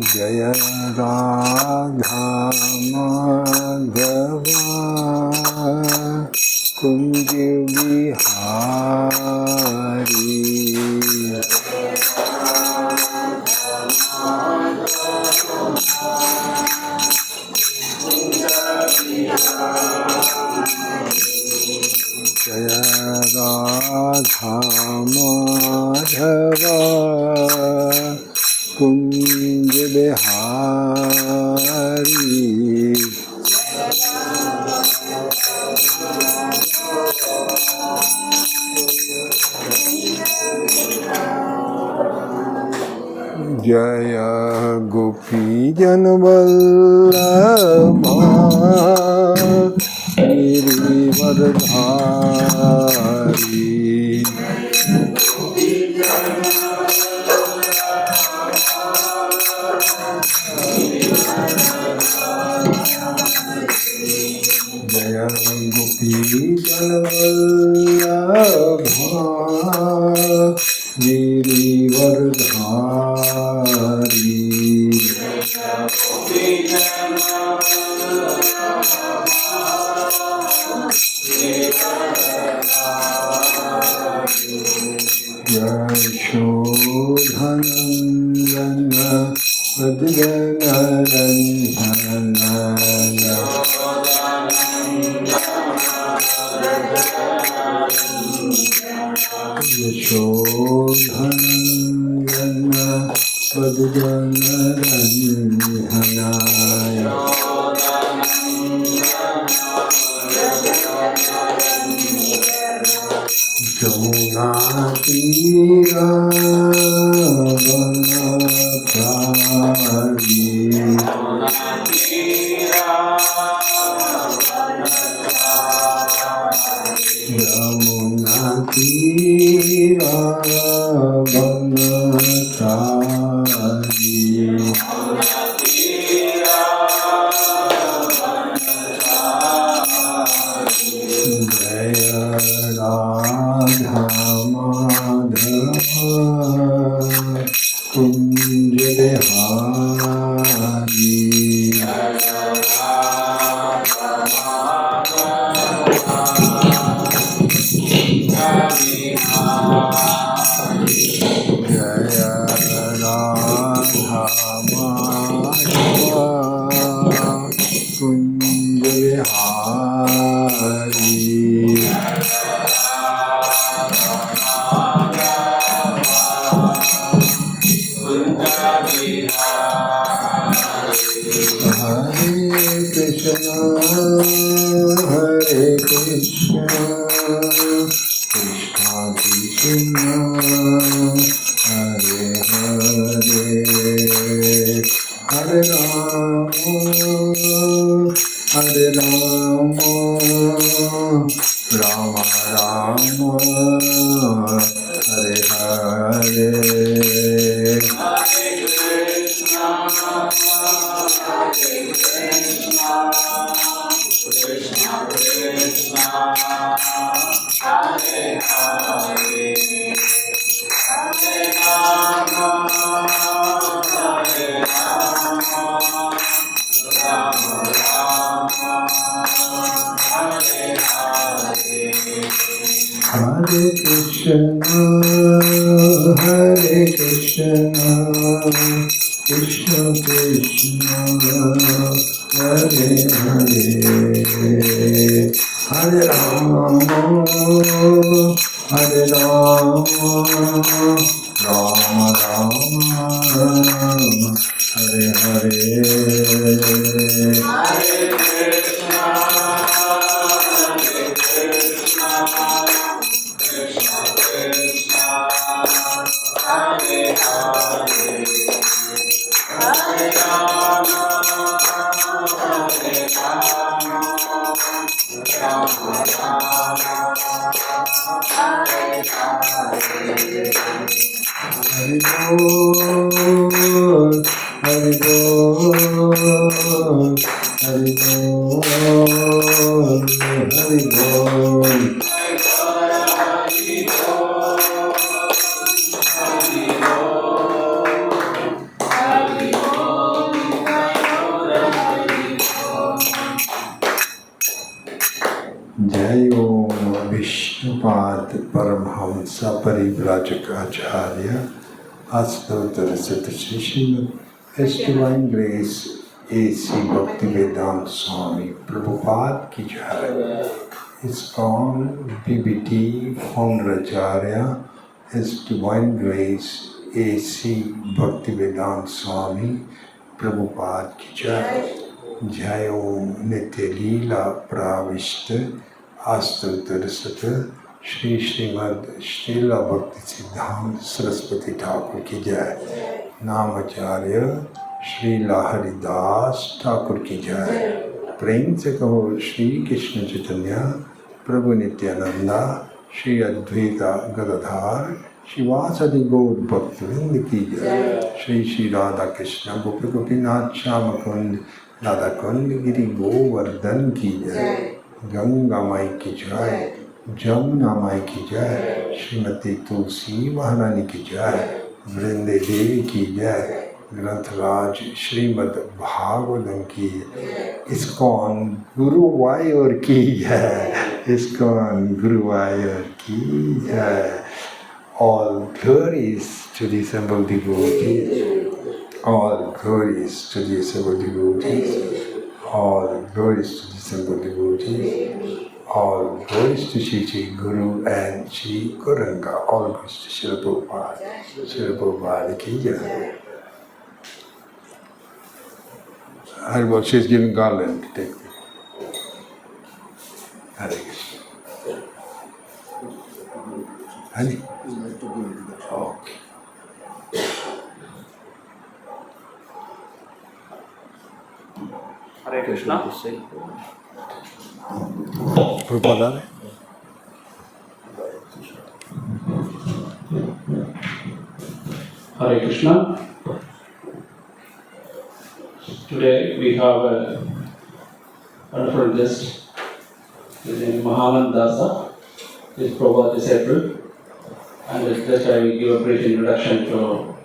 Jaya Radha Madhava Kunj Bihari Jaya Radha Madhava Kunj Bihari Jaya Gopi Janvallabha Girivardhari Jaya Gopi Janvallabha Girivardhari Yashodhanandana Adganarandana Yashodhanandana Adganarandana Jamuna Tira Vanachari Jamuna Tira Vanachari Jaya Radha Madhava Kunj Bihari Jaya Radha Madhava Kunj Bihari Hare Krishna, Hare Krishna, Krishna Krishna, Hare Hare, Hare Rama, Hare Rama, Rama Rama, Hare Hare. Hare Krishna, Hare Krishna, Krishna Krishna, Hare Hare, Hare Rama, Hare Rama, Rama Rama, Hare Hare. Hari Bol, Hari Bol, Hari Bol, Hari Bol. Hari Bol. Paramhamsa Parivrajaka Acharya Astotara Satashrishima His Divine Grace A.C. Bhaktivedanta Swami Prabhupada Ki Jai. ISKCON BBT Founder Acharya His Divine Grace A.C. Bhaktivedanta Swami Prabhupada Ki Jai. Jai Om Nitya Leela Pravishta Astutar Sata Shri Srimad Srila Bhakti Siddhanta Saraswati Thakur Ki Jai. Namacharya Shri Laharidas Thakur Ki Jai. प्रेम से कहो श्री कृष्ण चैतन्य प्रभु नित्यानंदा श्री अद्वैता गदाधर शिवासदि गौर भक्तवृंद की जय। श्री श्री राधा कृष्ण गोपी गोपीनाथ श्याम कुंड राधा कुंड गिरि गोवर्धन की जय। गंगा माई की जय, जमुना माई की जय, श्रीमती तुलसी महारानी की जय, वृंदे देवी की जय, ग्रंथराज श्रीमद् भागवतम की, इस्कॉन गुरुवायूर की जय, इस्कॉन गुरुवायूर की जय। All glories to the assembled devotees, all glories to the assembled devotees, all glories to the assembled devotees, all glories to Shri Guru and Shri Guranga, all glories to Srila Prabhupada, Srila Prabhupada ki jai. Haribol, she is giving garland. Take it. Hare Krishna. Honey? Okay. Hare Krishna. Prabhupada. Hare Krishna. Today we have a wonderful guest. His name is Mahanand Dasa. He is Prabhupada disciple. And just I will give a brief introduction to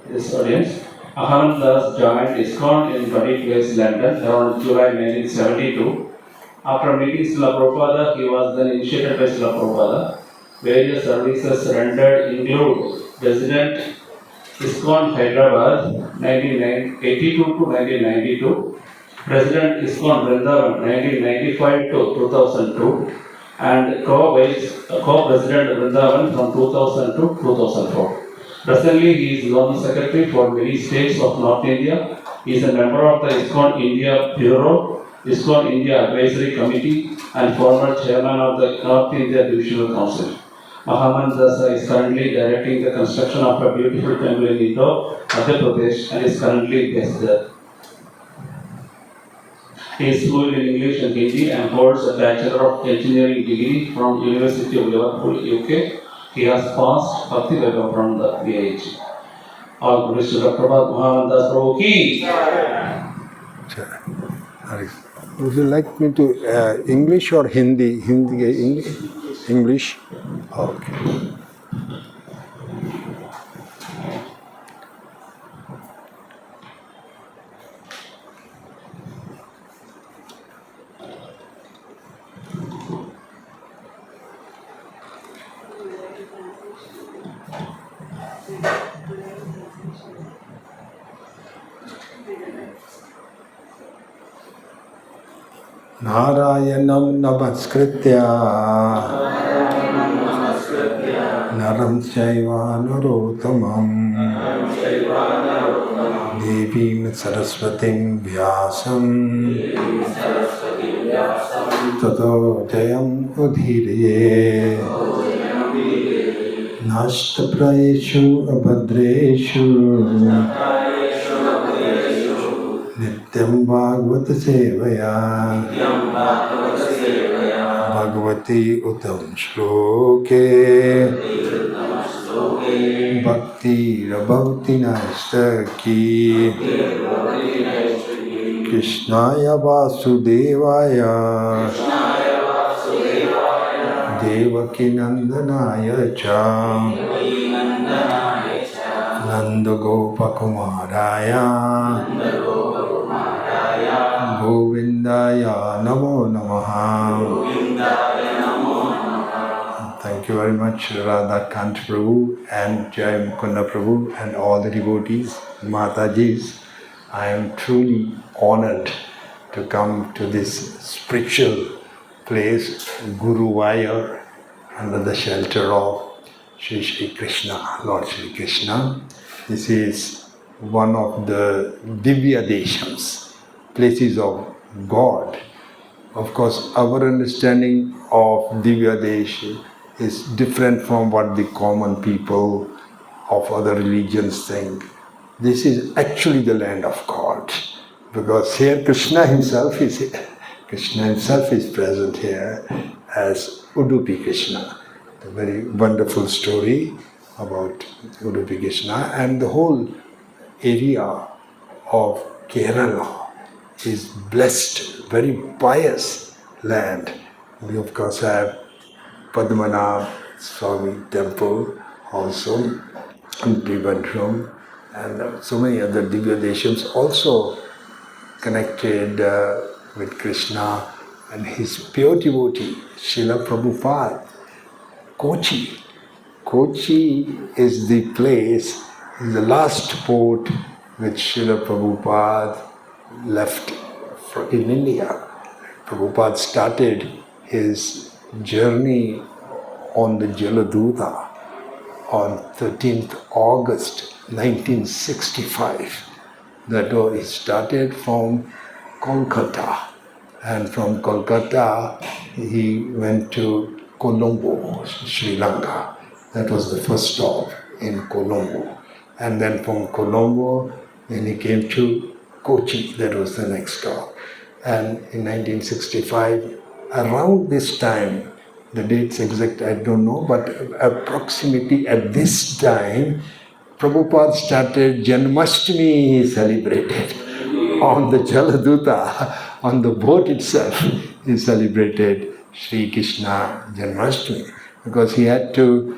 this audience. Mahanand Das joined ISKCON in Buddy Place, London around July 1972. After meeting Srila Prabhupada, he was then initiated by Srila Prabhupada. Various services rendered include President ISKCON Hyderabad 1982 to 1992, President ISKCON Vrindavan 1995 to 2002, and co-president Vrindavan from 2000 to 2004. Presently, he is Zonal Secretary for many states of North India. He is a member of the ISKCON India Bureau, ISKCON India Advisory Committee, and former chairman of the North India Divisional Council. Mahanand Dasa is currently directing the construction of a beautiful temple in Indore, Madhya Pradesh, and is currently based there. He is fluent in English and Hindi and holds a Bachelor of Engineering degree from University of Liverpool, UK. He has passed Bhakti Vaibhav from the VIH. All glories to Dr. Mahanand Das Prabhu ki. Would you like me to English or Hindi? English? English? Okay. Narayanam namaskritya naram chaiva narottamam devim saraswatim vyasam tato jayam udhiriye nashtaprayeshu abhadreshu Nityam Bhagavata Sevaya Bhagavati Uttam Shloke Bhakti Rabhavati Nastaki Krishnaya Vasudevaya Devaki Nandanaya Cha Nanda Gopakumaraya Govindaya Namo Namaha. Thank Thank you very much, Radha Kant Prabhu and Jai Mukunda Prabhu and all the devotees, Matajis. I am truly honored to come to this spiritual place, Guruvayur, under the shelter of Sri Krishna, Lord Sri Krishna. This is one of the Divya Deshams, places of God. Of course, our understanding of Divya Desh is different from what the common people of other religions think. This is actually the land of God, because here Krishna himself is present here as Udupi Krishna. A very wonderful story about Udupi Krishna, and the whole area of Kerala is blessed, very pious land. We of course have Padmanabh Swami temple also in Trivandrum, and so many other Divya Deshams also connected with Krishna and his pure devotee, Srila Prabhupada. Kochi. Kochi is the place, is the last port which Srila Prabhupada left in India. Prabhupada started his journey on the Jaladuta on 13th August 1965. That was, he started from Kolkata, and from Kolkata he went to Colombo, Sri Lanka. That was the first stop in Colombo. And then from Colombo, then he came to Kochi, that was the next stop. And in 1965, around this time, the dates exact I don't know, but approximately at this time, Prabhupada started Janmashtami, he celebrated. On the Jaladuta, on the boat itself, he celebrated Sri Krishna Janmashtami, because he had to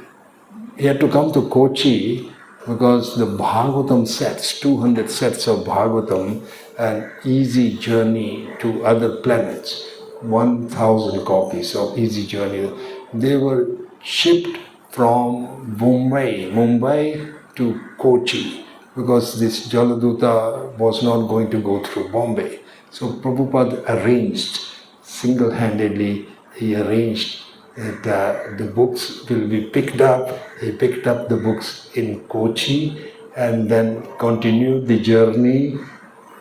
come to Kochi, because the Bhagavatam sets, 200 sets of Bhagavatam, an easy journey to other planets, 1,000 copies of easy journey. They were shipped from Mumbai to Kochi, because this Jaladuta was not going to go through Bombay. So Prabhupada arranged, single-handedly, he arranged that the books will be picked up. He picked up the books in Kochi and then continued the journey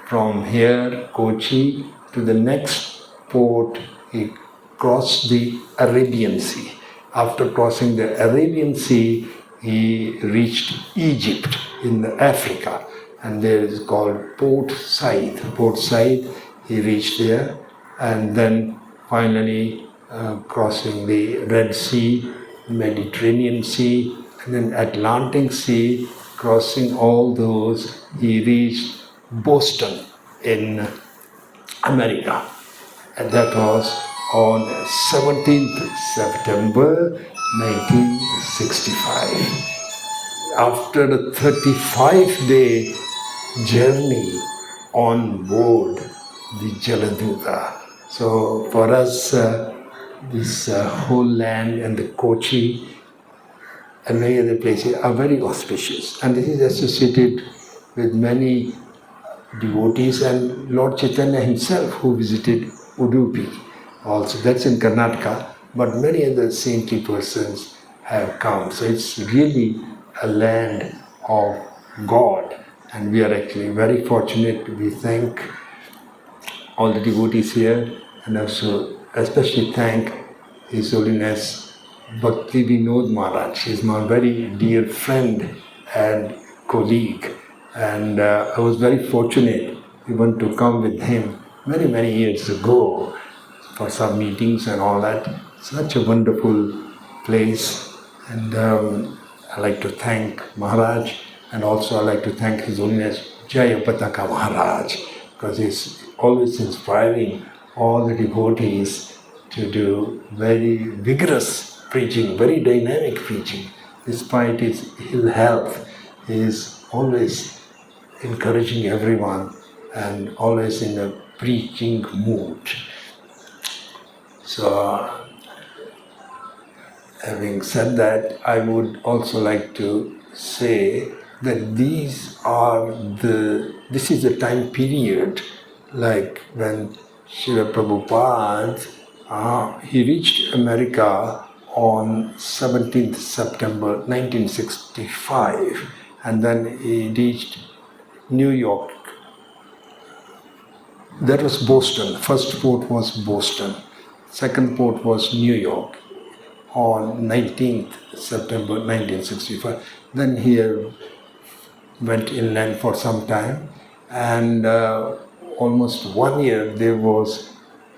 from here, Kochi, to the next port. He crossed the Arabian Sea. After crossing the Arabian Sea, he reached Egypt in Africa, and there is called Port Said. Port Said, he reached there, and then finally crossing the Red Sea, Mediterranean Sea, and then Atlantic Sea, crossing all those, he reached Boston in America. And that was on 17th September 1965. After a 35-day journey on board the Jaladuta. So for us, this whole land and the Kochi and many other places are very auspicious. And this is associated with many devotees and Lord Chaitanya himself, who visited Udupi also. That's in Karnataka, but many other saintly persons have come. So it's really a land of God, and we are actually very fortunate. We thank all the devotees here, and also especially thank His Holiness Bhakti Vinod Maharaj. He is my very dear friend and colleague, and I was very fortunate even to come with him many, many years ago for some meetings and all that. Such a wonderful place, and I like to thank Maharaj, and also I like to thank His Holiness Jayapataka Maharaj, because he's always inspiring all the devotees to do very vigorous preaching, very dynamic preaching. Despite his ill health, he is always encouraging everyone and always in a preaching mood. So Having said that, I would also like to say that this is a time period like when Srila Prabhupada, he reached America on 17th September 1965, and then he reached New York. That was Boston. First port was Boston. Second port was New York on 19th September 1965. Then he went inland for some time, and almost 1 year there was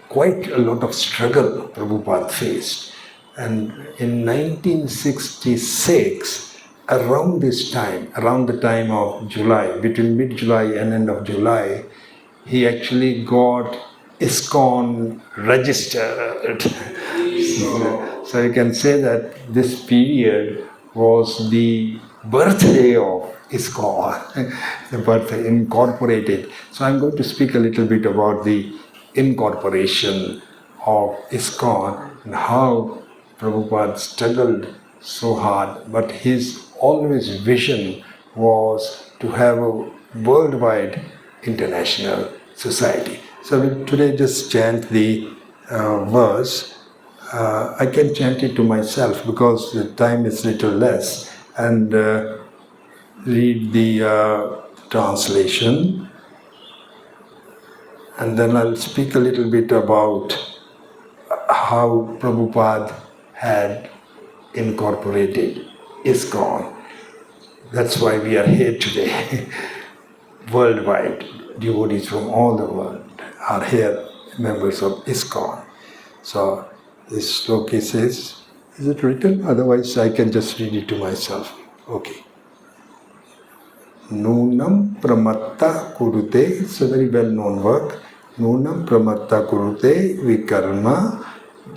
quite a lot of struggle Prabhupada faced. And in 1966, around this time, around the time of July, between mid-July and end of July, he actually got ISKCON registered. So you can say that this period was the birthday of ISKCON, the birthday incorporated. So I'm going to speak a little bit about the incorporation of ISKCON and how Prabhupada struggled so hard, but his always vision was to have a worldwide international society. So we today just chant the verse. I can chant it to myself because the time is little less, and read the translation, and then I'll speak a little bit about how Prabhupada had incorporated ISKCON. That's why we are here today. Worldwide, devotees from all the world are here, members of ISKCON. So this sloka says, is it written? Otherwise I can just read it to myself. Okay. Nunam pramatta kurute, it's a very well-known work. Nunam pramatta kurute vikarma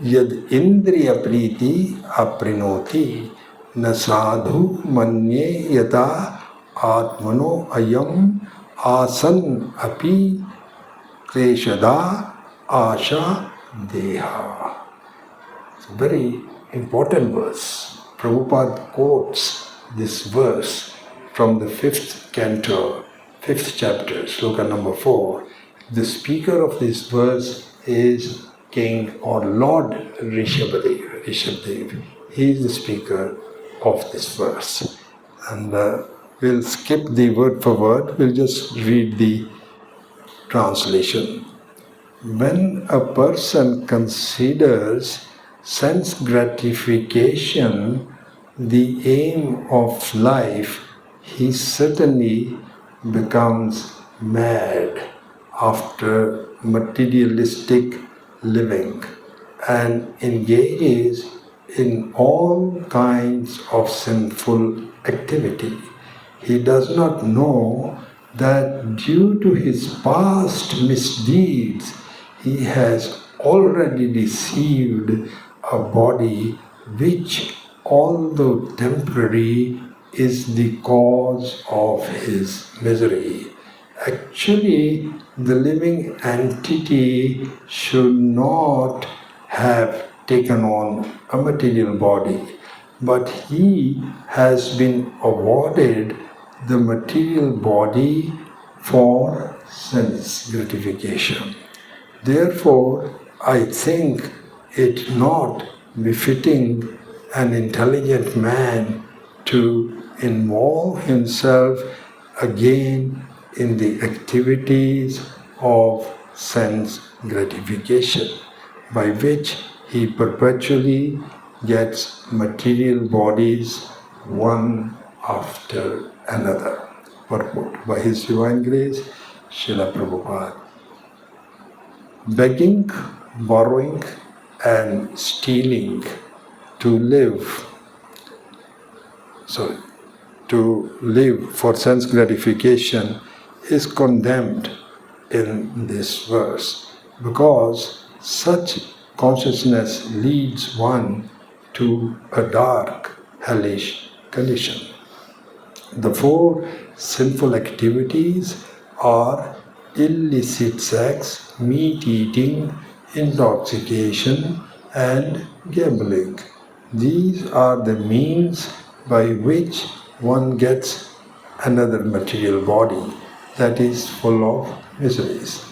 yad indriya priti aprinoti na sadhu manye yata atmano ayam asan api kleshada asha deha. It's a very important verse. Prabhupada quotes this verse from the 5th canto, 5th chapter, sloka number 4. The speaker of this verse is King or Lord Rishabhdev. He is the speaker of this verse. And we'll skip the word for word, we'll just read the translation. When a person considers sense gratification the aim of life, he certainly becomes mad after materialistic living and engages in all kinds of sinful activity. He does not know that due to his past misdeeds, he has already received a body which, although temporary, is the cause of his misery. Actually, the living entity should not have taken on a material body, but he has been awarded the material body for sense gratification. Therefore, I think it not befitting an intelligent man to involve himself again in the activities of sense gratification, by which he perpetually gets material bodies one after another. Purport. By His Divine Grace, Srila Prabhupada. Begging, borrowing, and stealing to live for sense gratification is condemned in this verse, because such consciousness leads one to a dark, hellish condition. The 4 sinful activities are illicit sex, meat eating, intoxication, and gambling. These are the means by which one gets another material body that is full of miseries.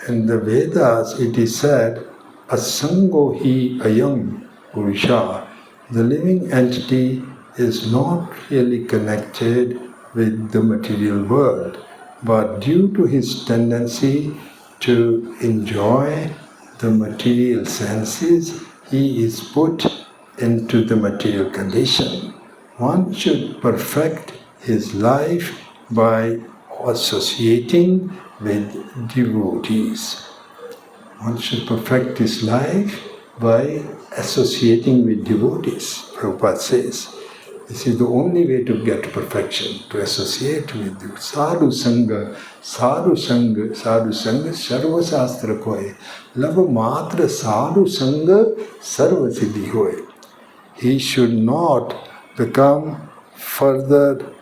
In the Vedas it is said, Asango hi ayam purusha. The living entity is not really connected with the material world, but due to his tendency to enjoy the material senses, he is put into the material condition. One should perfect his life by associating with devotees. One should perfect his life by associating with devotees, Prabhupada says. This is the only way to get perfection, to associate with the sadhu sangha, sarva shastra koye. Lava matra sadhu sangha, sarva siddhi hoye. He should not become further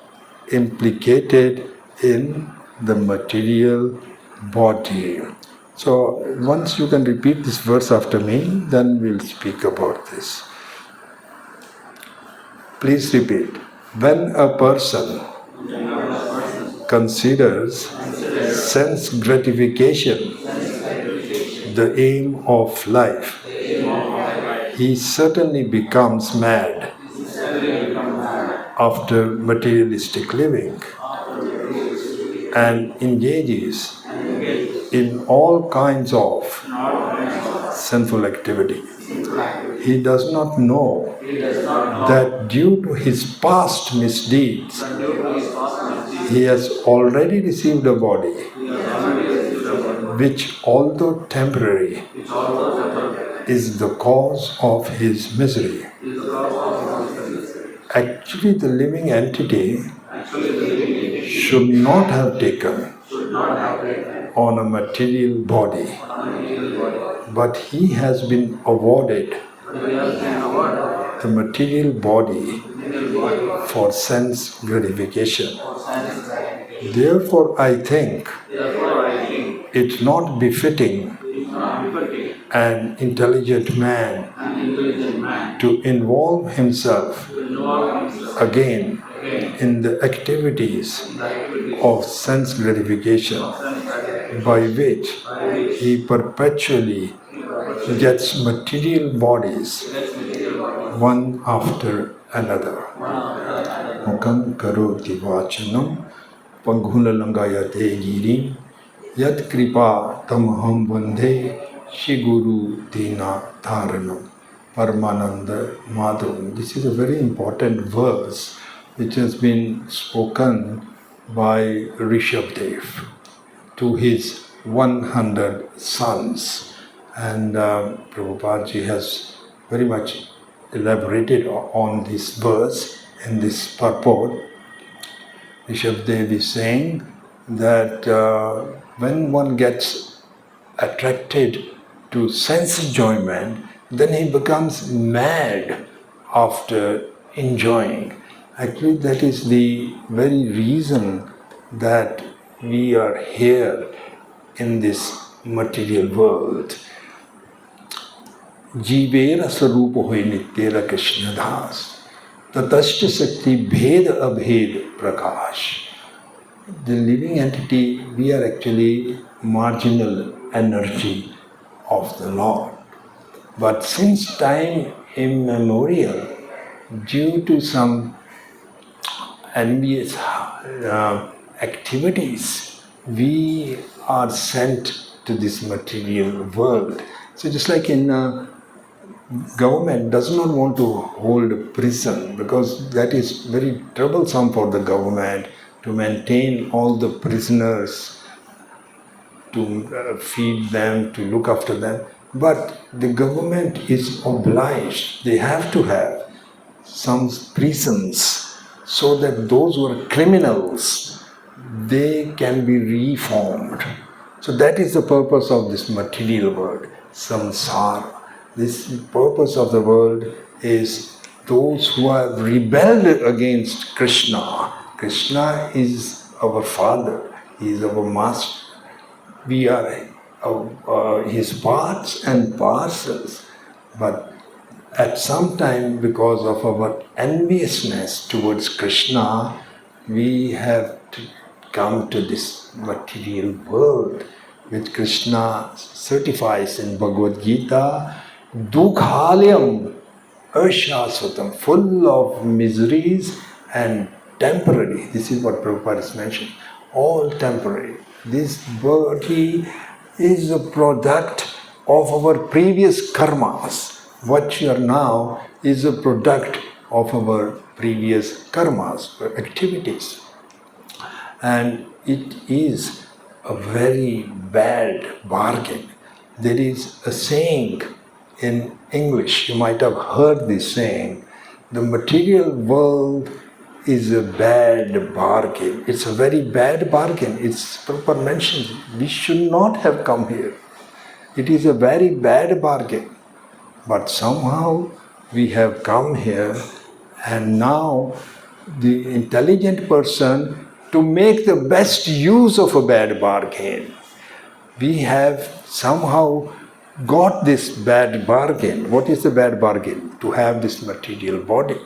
implicated in the material body. So once you can repeat this verse after me, then we'll speak about this. Please repeat. When a person considers sense gratification the aim of life, he certainly becomes mad after materialistic living and engages in all kinds of sinful activity. He does not know that due to his past misdeeds, he has already received a body which, although temporary, is the cause of his misery. Actually, the living entity should not have taken on a material body, but he has been awarded the material body for sense gratification. Therefore, I think it's not befitting an intelligent man to involve himself again in the activities of sense gratification by which he perpetually gets material bodies one after another. Mukam karoti vachanam panghula langayate girim yat kripa tamaham vandhe shiguru dina dharanam Paramananda Madhavam. This is a very important verse which has been spoken by Rishabdev to his 100 sons. And Prabhupada ji has very much elaborated on this verse and this purport. Rishabdev is saying that when one gets attracted to sense enjoyment, then he becomes mad after enjoying. Actually, that is the very reason that we are here in this material world. Jivera sarupa hoy nityera Krishna das, tatashta sakti bhed abhed prakash. The living entity, we are actually marginal energy of the Lord. But since time immemorial, due to some envious activities, we are sent to this material world. So just like in government does not want to hold a prison because that is very troublesome for the government to maintain all the prisoners, to feed them, to look after them. But the government is obliged, they have to have some prisons so that those who are criminals, they can be reformed. So that is the purpose of this material world, samsara. This purpose of the world is those who have rebelled against Krishna. Krishna is our Father, He is our Master. We are His parts and parcels, but at some time, because of our enviousness towards Krishna, we have to come to this material world, which Krishna certifies in Bhagavad Gita, Dukhalyam Ashasvatam, full of miseries and temporary. This is what Prabhupada is mentioning. All temporary. This body is a product of our previous karmas. What you are now is a product of our previous karmas, activities. And it is a very bad bargain. There is a saying in English, you might have heard this saying, the material world is a bad bargain. It's a very bad bargain. It's proper mentioned. We should not have come here. It is a very bad bargain. But somehow we have come here, and now the intelligent person, to make the best use of a bad bargain, we have somehow got this bad bargain. What is the bad bargain? To have this material body.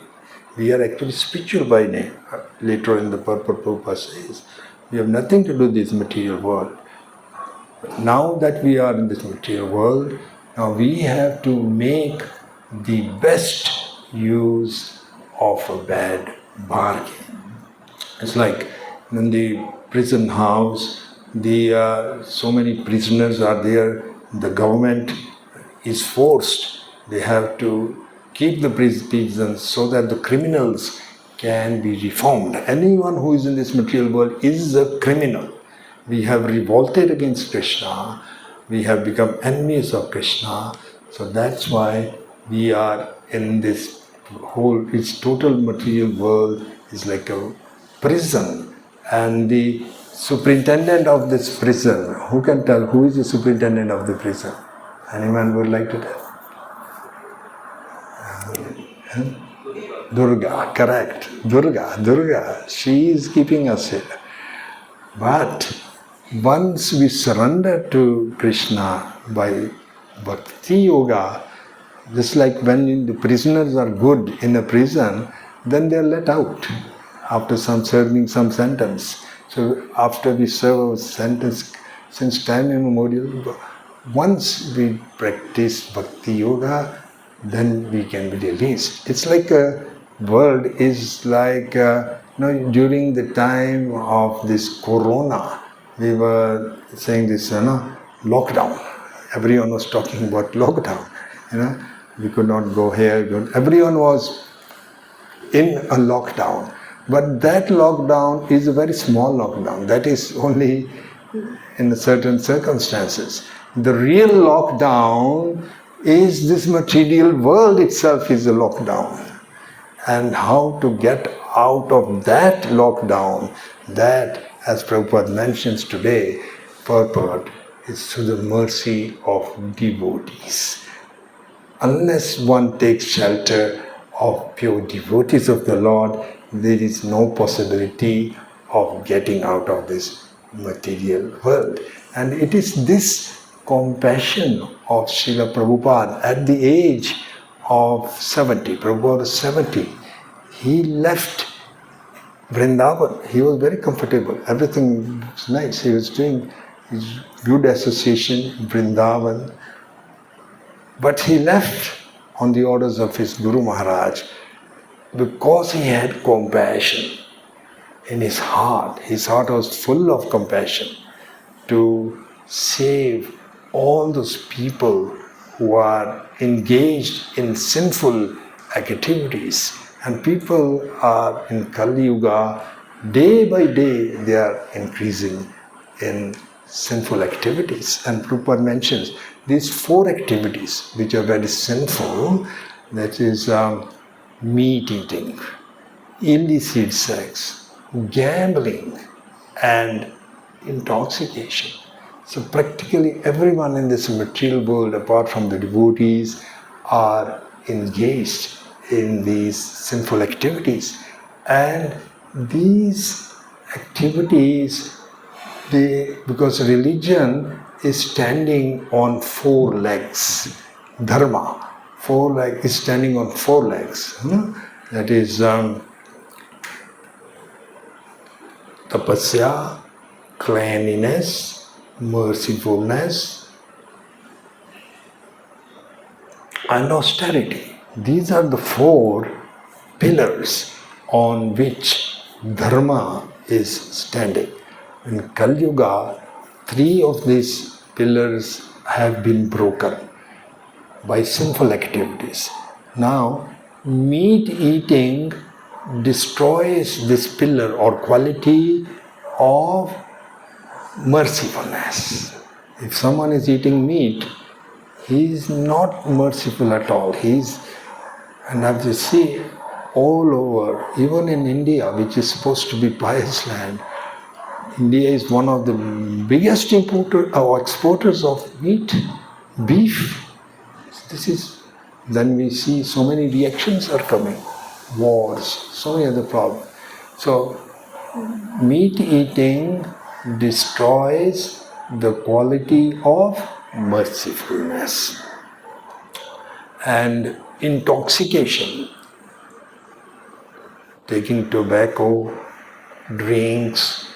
We are actually spiritual by name. Later in the purport, Prabhupada says, we have nothing to do with this material world. But now that we are in this material world, now we have to make the best use of a bad bargain. It's like in the prison house, so many prisoners are there. The government is forced. They have to keep the prisons so that the criminals can be reformed. Anyone who is in this material world is a criminal. We have revolted against Krishna. We have become enemies of Krishna. So that's why we are in this whole, its total material world is like a prison. And the superintendent of this prison, who can tell who is the superintendent of the prison? Anyone would like to tell? Durga, correct. Durga, she is keeping us here. But once we surrender to Krishna by bhakti yoga, just like when the prisoners are good in a prison, then they are let out after serving some sentence. So after we serve our sentence, since time immemorial, once we practice bhakti yoga, then we can be released. It's like a world is like, during the time of this corona, we were saying this, lockdown. Everyone was talking about lockdown. We could not go here. Everyone was in a lockdown. But that lockdown is a very small lockdown. That is only in certain circumstances. The real lockdown is this material world itself is a lockdown. And how to get out of that lockdown, that, as Prabhupada mentions today, purport is through the mercy of devotees. Unless one takes shelter of pure devotees of the Lord, there is no possibility of getting out of this material world. And it is this compassion of Srila Prabhupada at the age of 70. Prabhupada was 70. He left Vrindavan. He was very comfortable. Everything was nice. He was doing his good association in Vrindavan. But he left on the orders of his Guru Maharaj because he had compassion in his heart. His heart was full of compassion to save all those people who are engaged in sinful activities. And people are in Kali Yuga, day by day they are increasing in sinful activities. And Prabhupada mentions these 4 activities which are very sinful, that is meat eating, illicit sex, gambling, and intoxication. So practically everyone in this material world, apart from the devotees, are engaged in these sinful activities. And these activities, because religion is standing on 4 legs, dharma, 4 legs, is standing on 4 legs. That is tapasya, cleanliness, mercifulness, and austerity. These are the 4 pillars on which dharma is standing. In Kali Yuga, 3 of these pillars have been broken by sinful activities. Now, meat eating destroys this pillar or quality of mercifulness. If someone is eating meat, he is not merciful at all. And as you see all over, even in India, which is supposed to be pious land, India is one of the biggest exporters of meat, beef. Then we see so many reactions are coming, wars, so many other problems. So, meat eating destroys the quality of mercifulness. And intoxication, taking tobacco, drinks,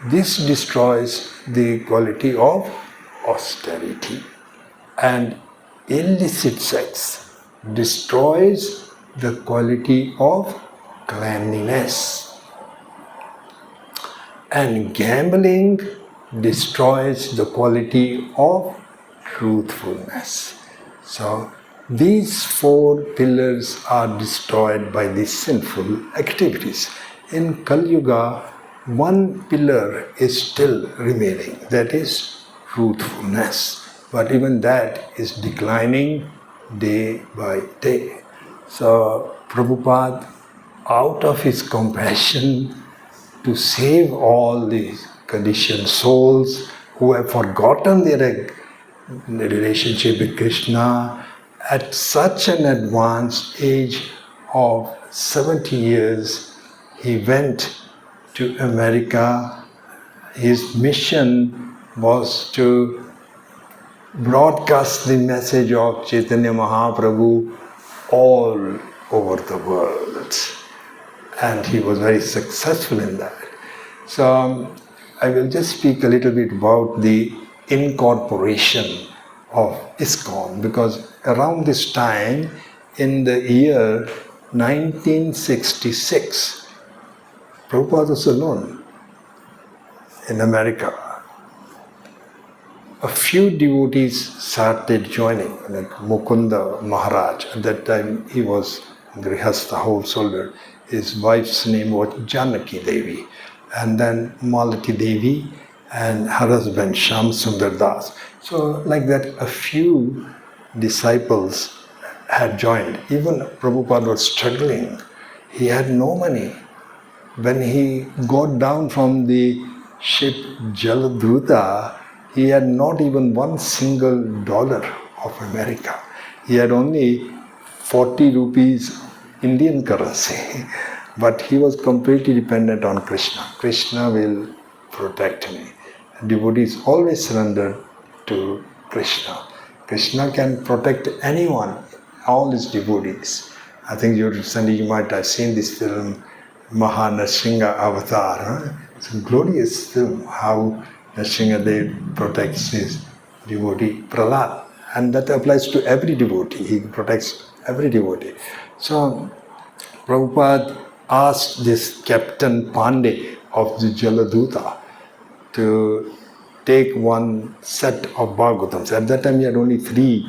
this destroys the quality of austerity. And illicit sex destroys the quality of cleanliness. And gambling destroys the quality of truthfulness. So, these 4 pillars are destroyed by these sinful activities. In Kali Yuga, 1 pillar is still remaining, that is truthfulness. But even that is declining day by day. So, Prabhupada, out of his compassion to save all these conditioned souls who have forgotten their relationship with Krishna, at such an advanced age of 70 years, he went to America. His mission was to broadcast the message of Chaitanya Mahaprabhu all over the world. And he was very successful in that. So I will just speak a little bit about the incorporation of ISKCON, because around this time, in the year 1966, Prabhupada was alone in America. A few devotees started joining, like Mukunda Maharaj. At that time, he was Grihastha householder. His wife's name was Janaki Devi. And then Malati Devi and her husband Sham Sundar Das. So, like that, a few disciples had joined. Even Prabhupada was struggling. He had no money. When he got down from the ship Jaladhuta, he had not even $1 single of America. He had only 40 rupees Indian currency. But he was completely dependent on Krishna. Krishna will protect me. Devotees always surrender to Krishna. Krishna can protect anyone, all his devotees. I think you might have seen this film, Mahanarsinga Avatar. It's a glorious film, how Nrsimhadev protects his devotee, Prahlad. And that applies to every devotee. He protects every devotee. So, Prabhupada asked this Captain Pandey of the Jaladhuta to take 1 set of Bhagavatams. At that time, he had only 3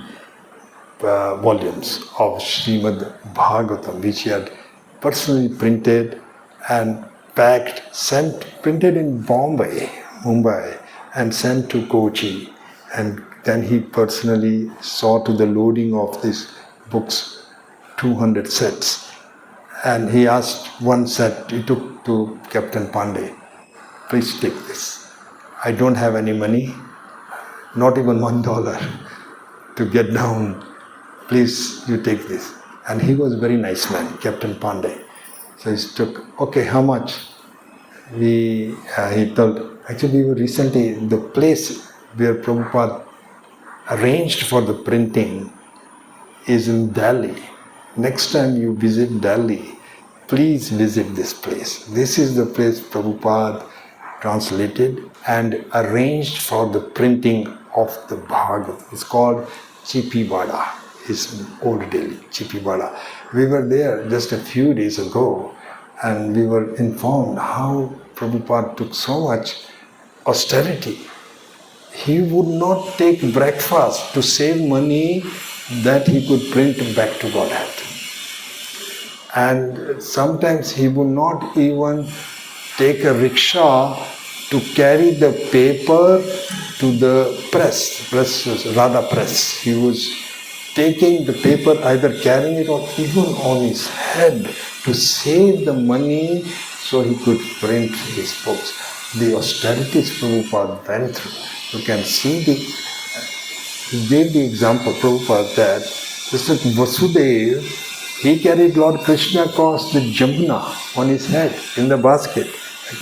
volumes of Srimad Bhagavatam, which he had personally printed and packed, printed in Mumbai, and sent to Kochi. And then he personally saw to the loading of these books, 200 sets. And he asked 1 set, he took to Captain Pandey, please take this. I don't have any money, not even $1 to get down. Please, you take this. And he was a very nice man, Captain Pandey. So he took, okay, how much? He told, actually we were recently, the place where Prabhupada arranged for the printing is in Delhi. Next time you visit Delhi, please visit this place. This is the place Prabhupada translated and arranged for the printing of the Bhagavad. It's called Chipivada. It's in Old Delhi, Chipivada. We were there just a few days ago and we were informed how Prabhupada took so much austerity. He would not take breakfast to save money that he could print back to Godhead. And sometimes he would not even take a rickshaw to carry the paper to the press was Radha press. He was taking the paper, either carrying it or even on his head to save the money so he could print his books. The austerities Prabhupada went through. You can see he gave the example, Prabhupada, that just like Vasudev, he carried Lord Krishna across the Jamuna on his head in the basket.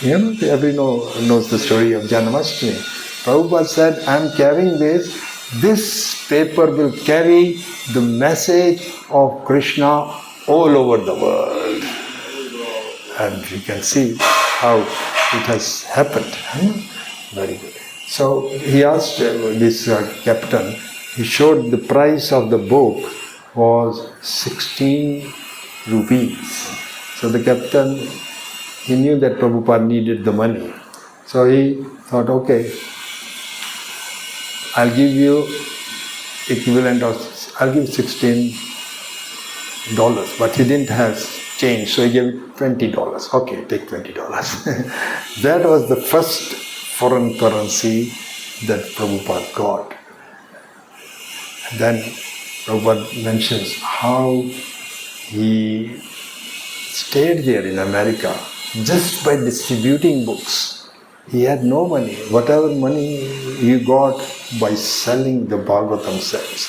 You know, everyone knows the story of Janmashtami. Prabhupada said, I am carrying this. This paper will carry the message of Krishna all over the world. And you can see how it has happened. Very good. So he asked this captain, he showed the price of the book was 16 rupees. So the captain, he knew that Prabhupada needed the money. So he thought, okay, I'll give you equivalent of, I'll give $16, but he didn't have change, so he gave $20. Okay, take $20. That was the first foreign currency that Prabhupada got. Then Prabhupada mentions how he stayed there in America just by distributing books. He had no money. Whatever money he got by selling the Bhagavatam sets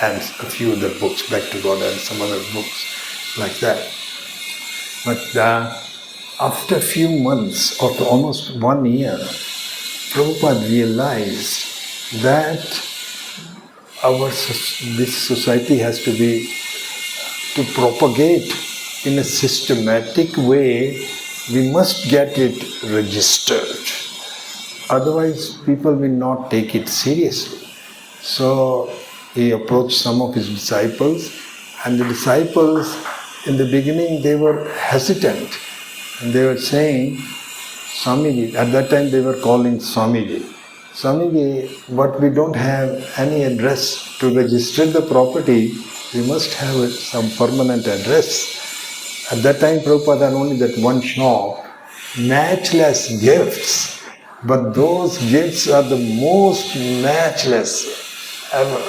and a few other books, Back to God and some other books like that. But after a few months, or almost 1 year, Prabhupada realized that this society has to propagate in a systematic way. We must get it registered. Otherwise, people will not take it seriously. So he approached some of his disciples, and the disciples, in the beginning, they were hesitant. And they were saying, Swamiji, at that time they were calling Swamiji. Swamiji, but we don't have any address to register the property. We must have some permanent address. At that time, Prabhupada had only that one shop, matchless gifts. But those gifts are the most matchless ever.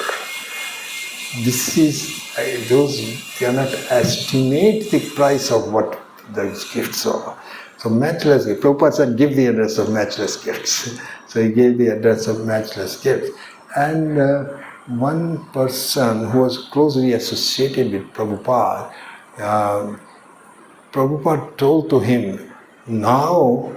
Those cannot estimate the price of what those gifts are. So matchless gifts. Prabhupada said, give the address of matchless gifts. So he gave the address of matchless gifts. And one person who was closely associated with Prabhupada, Prabhupada told to him, now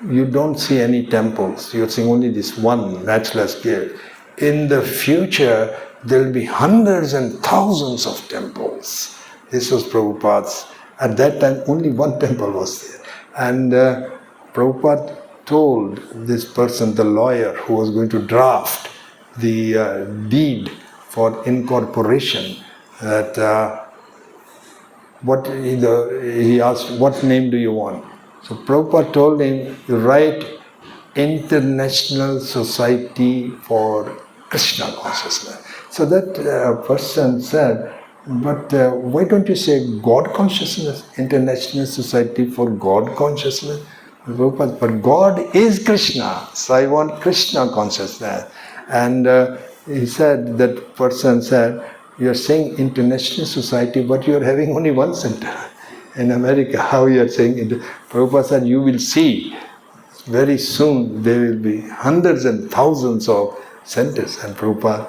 you don't see any temples, you're seeing only this one matchless gift. In the future, there will be hundreds and thousands of temples. This was Prabhupada's. At that time, only one temple was there. And Prabhupada told this person, the lawyer who was going to draft the deed for incorporation, that he asked, what name do you want? So Prabhupada told him, you write International Society for Krishna Consciousness. So that person said, but why don't you say God Consciousness, International Society for God Consciousness? Prabhupada, but God is Krishna, so I want Krishna Consciousness. And he said, that person said, you are saying International Society, but you are having only one center in America. How you are saying it? Prabhupada said, you will see very soon there will be hundreds and thousands of centers. And Prabhupada's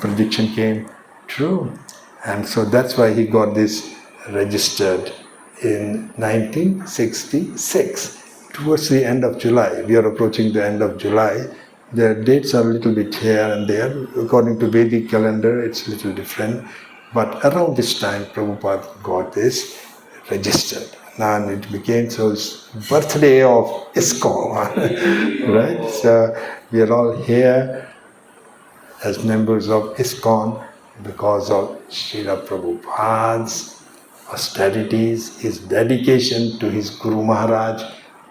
prediction came true. And so that's why he got this registered in 1966. Towards the end of July, we are approaching the end of July, The dates are a little bit here and there. According to Vedic calendar, it's a little different. But around this time, Prabhupada got this registered. And it became so it's birthday of ISKCON, right? So we are all here as members of ISKCON because of Srila Prabhupada's austerities, his dedication to his Guru Maharaj,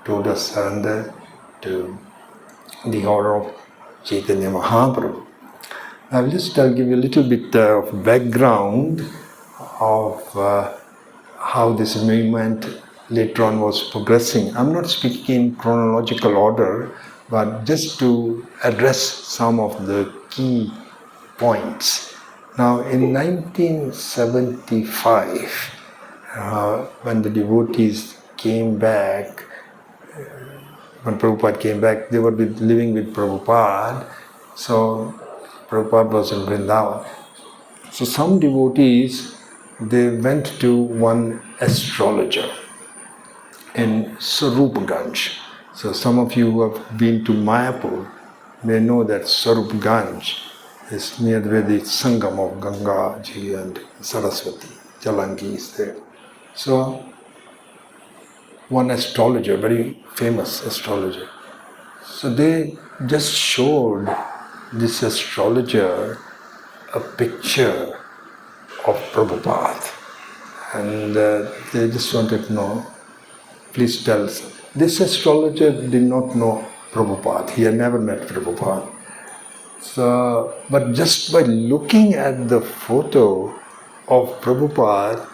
total surrender to the order of Chaitanya Mahaprabhu. I'll give you a little bit of background of how this movement later on was progressing. I'm not speaking in chronological order, but just to address some of the key points. Now, in 1975, when the devotees came back, when Prabhupada came back, they were living with Prabhupada. So Prabhupada was in Vrindavan. So some devotees, they went to one astrologer in Sarupganj. So some of you who have been to Mayapur may know that Sarupganj is near where the Sangam of Ganga Ji and Saraswati. Jalangi is there. So one astrologer, very famous astrologer. So they just showed this astrologer a picture of Prabhupada. And they just wanted to know, please tell us. This astrologer did not know Prabhupada. He had never met Prabhupada. So, but just by looking at the photo of Prabhupada,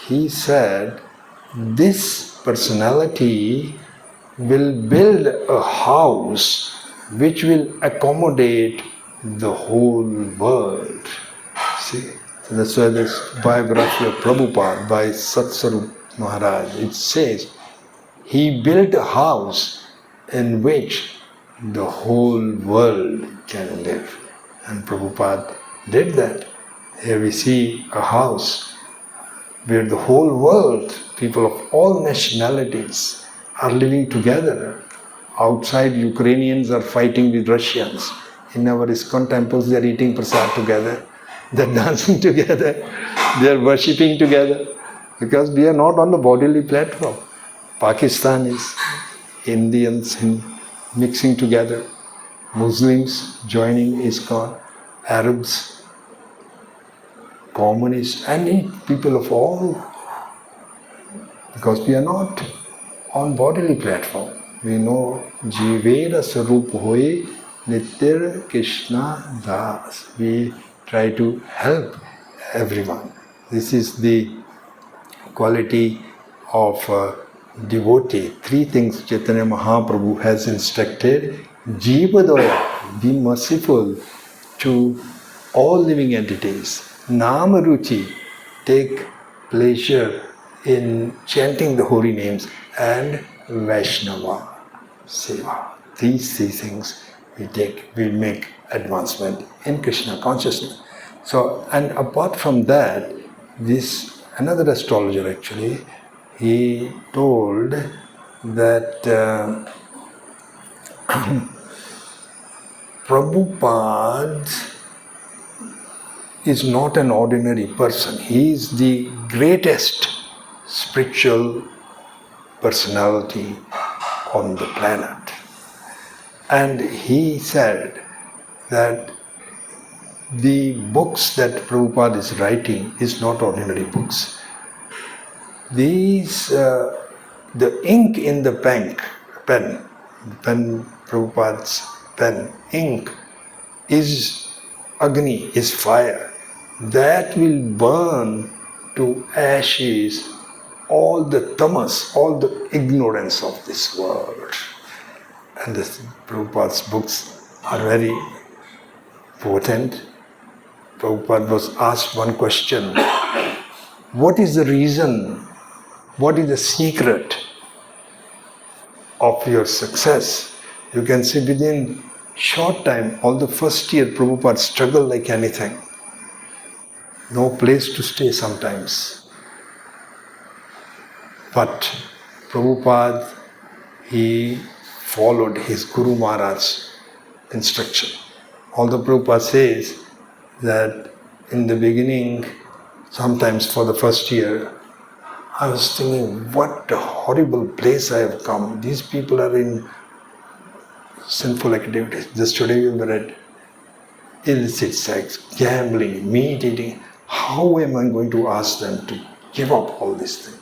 he said, this personality will build a house which will accommodate the whole world. See, so that's why this biography of Prabhupada by Satsarup Maharaj, it says, he built a house in which the whole world can live. And Prabhupada did that. Here we see a house where the whole world, people of all nationalities, are living together. Outside, Ukrainians are fighting with Russians. In our ISKCON temples, they are eating prasad together. They are dancing together. They are worshipping together. Because we are not on the bodily platform. Pakistanis, Indians mixing together. Muslims joining ISKCON. Arabs, communists, and people of all. Because we are not on bodily platform. We know Jivera Sarup Hoye Nitya Krishna Das. We try to help everyone. This is the quality of a devotee. Three things Chaitanya Mahaprabhu has instructed. Jivadaya, be merciful to all living entities. Namaruchi, take pleasure in chanting the holy names, and Vaishnava Seva. These three things we make advancement in Krishna consciousness. So, and apart from that, this another astrologer actually, he told that Prabhupada is not an ordinary person. He is the greatest spiritual personality on the planet. And he said that the books that Prabhupada is writing is not ordinary books. These, the ink in the pen, Prabhupada's pen, ink is Agni, is fire. That will burn to ashes all the tamas, all the ignorance of this world. And Prabhupada's books are very potent. Prabhupada was asked one question, what is the reason, what is the secret of your success? You can see within short time, all the first year, Prabhupada struggled like anything. No place to stay sometimes. But Prabhupada, he followed his Guru Maharaj instruction. Although Prabhupada says that in the beginning, sometimes for the first year, I was thinking, what a horrible place I have come. These people are in sinful activities. Just today we read illicit sex, gambling, meat eating. How am I going to ask them to give up all these things?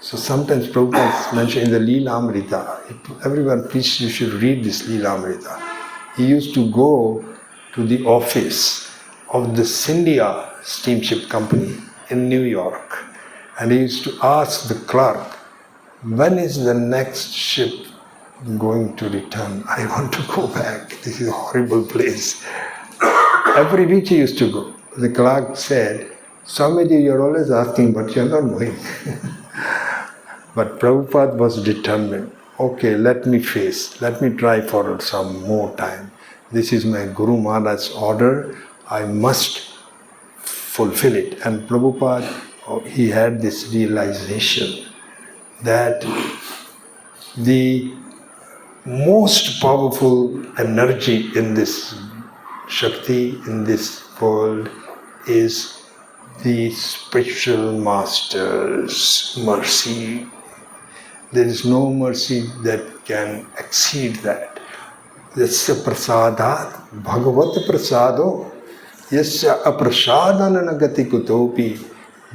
So sometimes Prabhupada mentioned in the Leela Amrita, everyone please you should read this Leela Amrita. He used to go to the office of the Scindia steamship company in New York, and he used to ask the clerk, when is the next ship going to return? I want to go back. This is a horrible place. Every week he used to go. The clerk said, Swamiji, you're always asking, but you're not going. But Prabhupada was determined. Okay, let me try for some more time. This is my Guru Maharaj's order. I must fulfill it. And Prabhupada, he had this realization that the most powerful energy in this Shakti, in this world, is the spiritual master's mercy. There is no mercy that can exceed that. Yasya prasadat bhagavat prasado yasya aprasadanana gati kutopi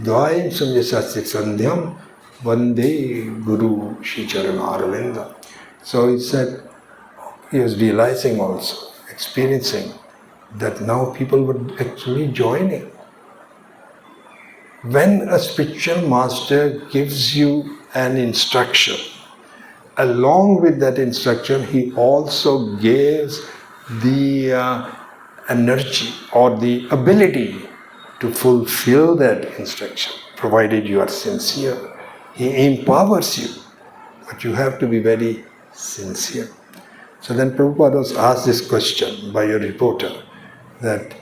dvayam samyasasya sandhyam vande guru shri charanaravinda. So he said, he was realizing also, experiencing that now people were actually joining. When a spiritual master gives you an instruction, along with that instruction, he also gives the energy or the ability to fulfill that instruction, provided you are sincere. He empowers you, but you have to be very sincere. So then Prabhupada was asked this question by a reporter that,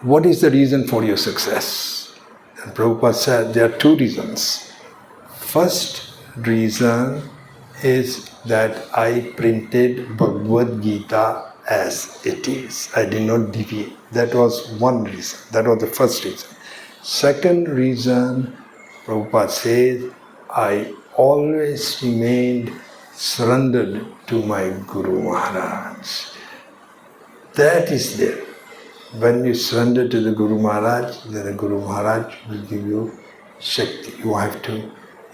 what is the reason for your success? And Prabhupada said there are two reasons. First reason is that I printed Bhagavad Gita as it is. I did not deviate. That was one reason. That was the first reason. Second reason, Prabhupada says, I always remained surrendered to my Guru Maharaj. That is there. When you surrender to the Guru Maharaj, then the Guru Maharaj will give you Shakti. You have to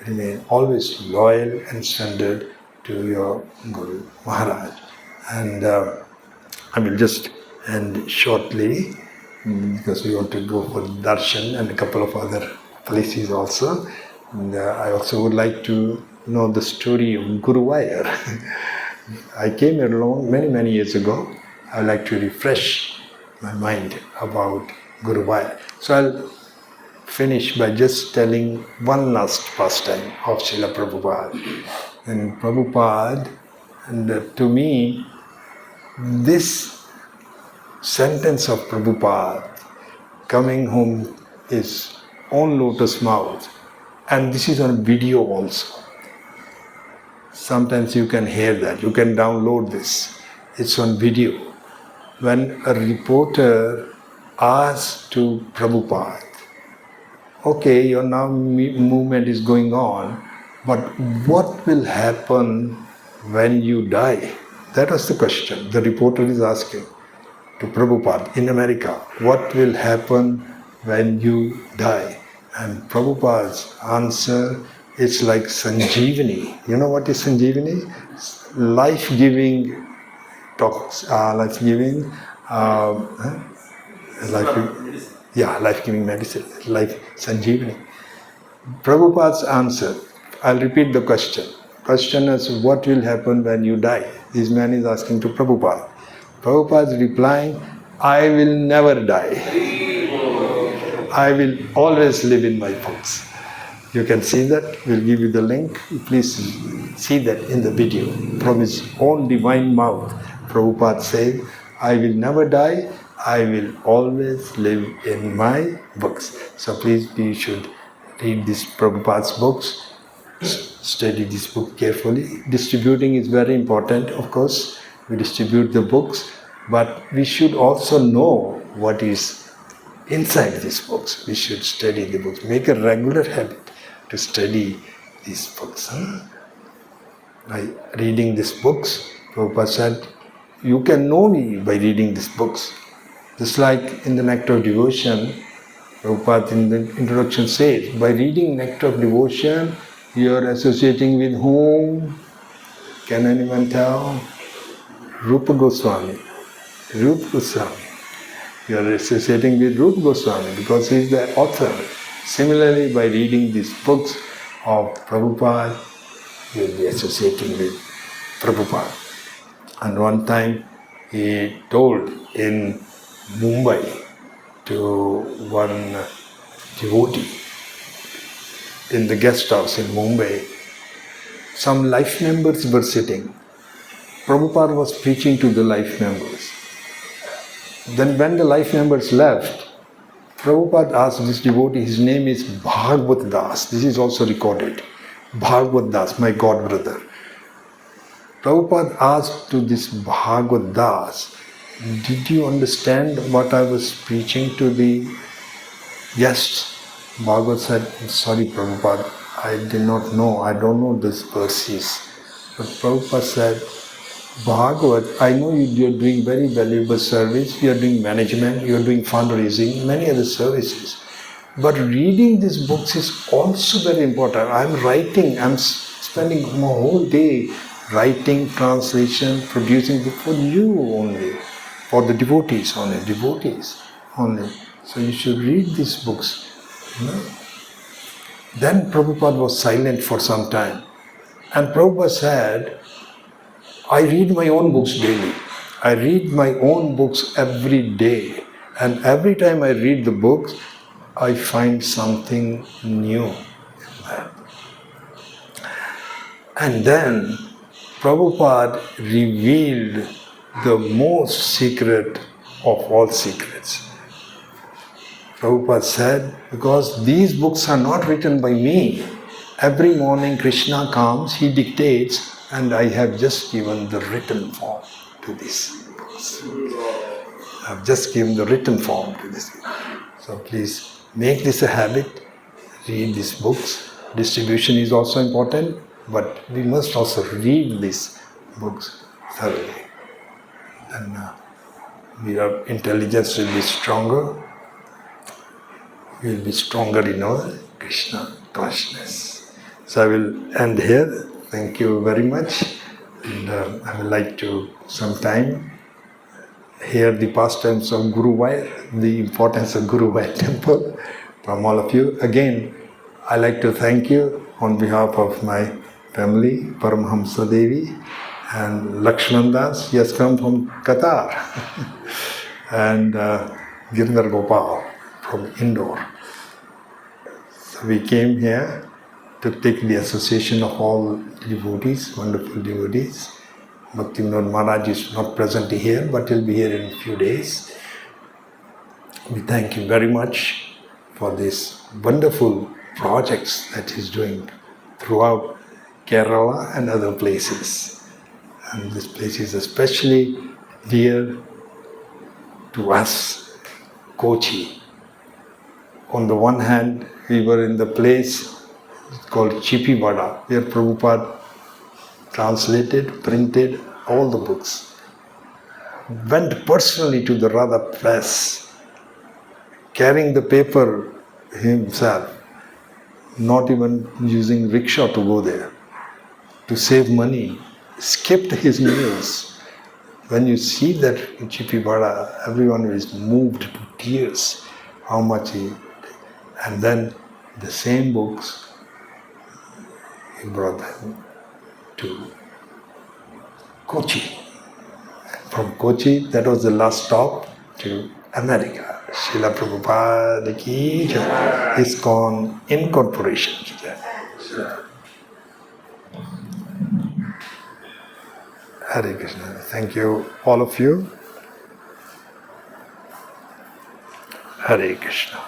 remain always loyal and surrendered to your Guru Maharaj. And I will just end shortly because we want to go for darshan and a couple of other places also. And I also would like to know the story of Guruvayur. I came here alone many years ago. I would like to refresh my mind about Guruvayur. So I'll finish by just telling one last pastime of Srila Prabhupada. And Prabhupada, and to me, this sentence of Prabhupada, coming home his own lotus mouth, and this is on video also. Sometimes you can hear that, you can download this. It's on video. When a reporter asked to Prabhupada, okay, your now movement is going on, but what will happen when you die? That was the question the reporter is asking to Prabhupada in America. What will happen when you die? And Prabhupada's answer is like Sanjeevani. You know what is Sanjeevani? Life-giving talks, life-giving medicine, like Sanjeevani. Prabhupada's answer, I'll repeat the question. Question is, what will happen when you die? This man is asking to Prabhupada. Prabhupada is replying, I will never die. I will always live in my books. You can see that. We'll give you the link. Please see that in the video. From his own divine mouth, Prabhupada said, I will never die. I will always live in my books. So please, you should read this Prabhupada's books, study this book carefully. Distributing is very important, of course. we distribute the books, but we should also know what is inside these books. We should study the books. Make a regular habit to study these books. By reading these books, Prabhupada said, you can know me by reading these books. Just like in the Nectar of Devotion, Prabhupada in the introduction says, by reading Nectar of Devotion, you are associating with whom? Can anyone tell? Rupa Goswami. Rupa Goswami. You are associating with Rupa Goswami because he is the author. Similarly, by reading these books of Prabhupada, you will be associating with Prabhupada. And one time he told in Mumbai to one devotee in the guest house in Mumbai, some life members were sitting. Prabhupada was preaching to the life members. Then when the life members left, Prabhupada asked this devotee, his name is Bhagavad Das. This is also recorded. Bhagavad Das, my god brother. Prabhupada asked to this Bhagavad Das, did you understand what I was preaching to the guests? Bhagavad said, sorry Prabhupada, I did not know, I don't know these verses. But Prabhupada said, Bhagavad, I know you are doing very valuable service, you are doing management, you are doing fundraising, many other services. But reading these books is also very important. I'm writing, I'm spending my whole day writing, translation, producing book for you only, for the devotees only, So you should read these books. Then Prabhupada was silent for some time. And Prabhupada said, I read my own books daily. I read my own books every day. And every time I read the books, I find something new in that. And then Prabhupada revealed the most secret of all secrets. Prabhupada said, because these books are not written by me. Every morning Krishna comes, he dictates, and I have just given the written form to these books. I have just given the written form to this. So please make this a habit, read these books. Distribution is also important, but we must also read these books thoroughly. Then our intelligence will be stronger. We will be stronger in our Krishna consciousness. So I will end here. Thank you very much. And I would like to sometime hear the pastimes of Guruvayur, the importance of Guruvayur temple from all of you. Again, I like to thank you on behalf of my family, Paramahamsa Devi and Lakshman Das. He has come from Qatar. And Girdhar Gopal from Indore. So we came here to take the association of all devotees, wonderful devotees. Bhaktivinoda Maharaj is not present here, but he'll be here in a few days. We thank him very much for these wonderful projects that he's doing throughout Kerala and other places. And this place is especially dear to us, Kochi. On the one hand, we were in the place called Chipivada, where Prabhupada translated, printed all the books. Went personally to the Radha press, carrying the paper himself, not even using rickshaw to go there, to save money, skipped his meals. When you see that in Chipivada, everyone is moved to tears, how much he... And then the same books, he brought them to Kochi. From Kochi, that was the last stop to America. Srila Prabhupada ki jai. ISKCON Incorporation ki jai. Hare Krishna. Thank you, all of you. Hare Krishna.